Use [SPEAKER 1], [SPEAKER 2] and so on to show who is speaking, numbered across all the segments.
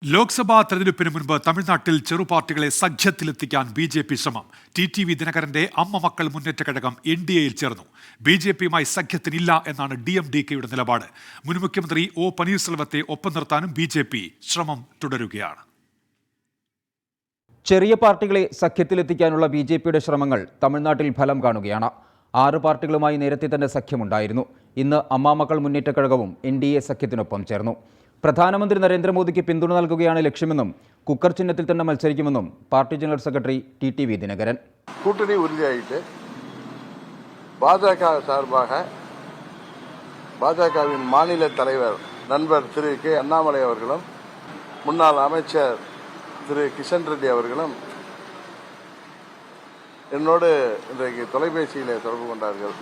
[SPEAKER 1] ലോക്സഭാ തെരഞ്ഞെടുപ്പിന് മുൻപ് തമിഴ്നാട്ടിൽ ചെറുപാർട്ടികളെ സഖ്യത്തിലെത്തിക്കാൻ ബി.ജെ.പി ശ്രമം. ടി.വി. ദിനകരന്റെ അമ്മ മക്കൾ മുന്നേറ്റ ഘടകം എൻ.ഡി.എയിൽ ചേർന്നു. ബി.ജെ.പിയുമായി സഖ്യത്തിനില്ല എന്നാണ് ഡി.എം.ഡി.കെയുടെ നിലപാട്. മുൻ മുഖ്യമന്ത്രി ഒ പനീർസെൽവത്തെ ഒപ്പം നിർത്താനും ബി.ജെ.പി ശ്രമം തുടരുകയാണ്.
[SPEAKER 2] ചെറിയ പാർട്ടികളെ സഖ്യത്തിലെത്തിക്കാനുള്ള ബി.ജെ.പിയുടെ ശ്രമങ്ങൾ തമിഴ്നാട്ടിൽ ഫലം കാണുകയാണ്. 6 പാർട്ടികളുമായി നേരത്തെ തന്നെ സഖ്യമുണ്ടായിരുന്നു. ഇന്ന് അമ്മാമക്കൾ മുന്നേറ്റ ഘടകവും എൻ.ഡി.എ സഖ്യത്തിനൊപ്പം ചേർന്നു. പ്രധാനമന്ത്രി നരേന്ദ്രമോദിക്ക് പിന്തുണ നൽകുകയാണ് ലക്ഷ്യമെന്നും കുക്കർ ചിഹ്നത്തിൽ തന്നെ മത്സരിക്കുമെന്നും party general secretary TV. Dinakaran.
[SPEAKER 3] கூட்டணி உறுதியாயிட்டு பாஜக சார்பாக பாஜகவின் மாநில தலைவர் நண்பர் திரு கே அண்ணாமலை அவர்களும் முன்னாள் அமைச்சர் திரு கிஷன் ரெட்டி அவர்களும் എന്നോട് ഇன்றைக்கு தொலைபேசியிலே தொடர்பு கொண்டார்கள்.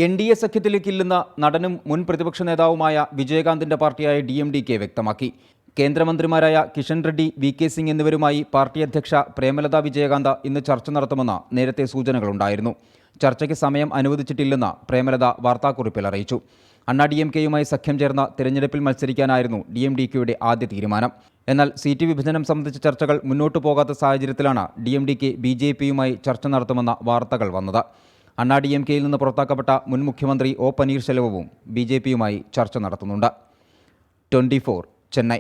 [SPEAKER 2] എൻ.ഡി.എ സഖ്യത്തിലേക്കില്ലെന്ന നടനും മുൻ പ്രതിപക്ഷ നേതാവുമായ വിജയകാന്തിന്റെ പാർട്ടിയായ ഡി.എം.ഡി.കെ വ്യക്തമാക്കി. കേന്ദ്രമന്ത്രിമാരായ കിഷൻ റെഡ്ഡി, വി.കെ. സിംഗ് എന്നിവരുമായി പാർട്ടി അധ്യക്ഷ പ്രേമലത വിജയകാന്ത് ഇന്ന് ചർച്ച നടത്തുമെന്ന് നേരത്തെ സൂചനകളുണ്ടായിരുന്നു. ചർച്ചയ്ക്ക് സമയം അനുവദിച്ചിട്ടില്ലെന്ന് പ്രേമലത വാർത്താക്കുറിപ്പിൽ അറിയിച്ചു. അണ്ണാ ഡി.എം.കെയുമായി സഖ്യം ചേർന്ന തിരഞ്ഞെടുപ്പിൽ മത്സരിക്കാനായിരുന്നു ഡി.എം.ഡി.കെയുടെ ആദ്യ തീരുമാനം. എന്നാൽ സീറ്റ് വിഭജനം സംബന്ധിച്ച ചർച്ചകൾ മുന്നോട്ടു പോകാത്ത സാഹചര്യത്തിലാണ് ഡി.എം.ഡി.കെ ബി.ജെ.പിയുമായി ചർച്ച നടത്തുമെന്ന വാർത്തകൾ വന്നത്. അണ്ണാ ഡി.എം.കെയിൽ നിന്ന് പുറത്താക്കപ്പെട്ട മുൻ മുഖ്യമന്ത്രി ഒ പനീർസെൽവവും ബി.ജെ.പിയുമായി ചർച്ച നടത്തുന്നുണ്ട്. 24 ചെന്നൈ.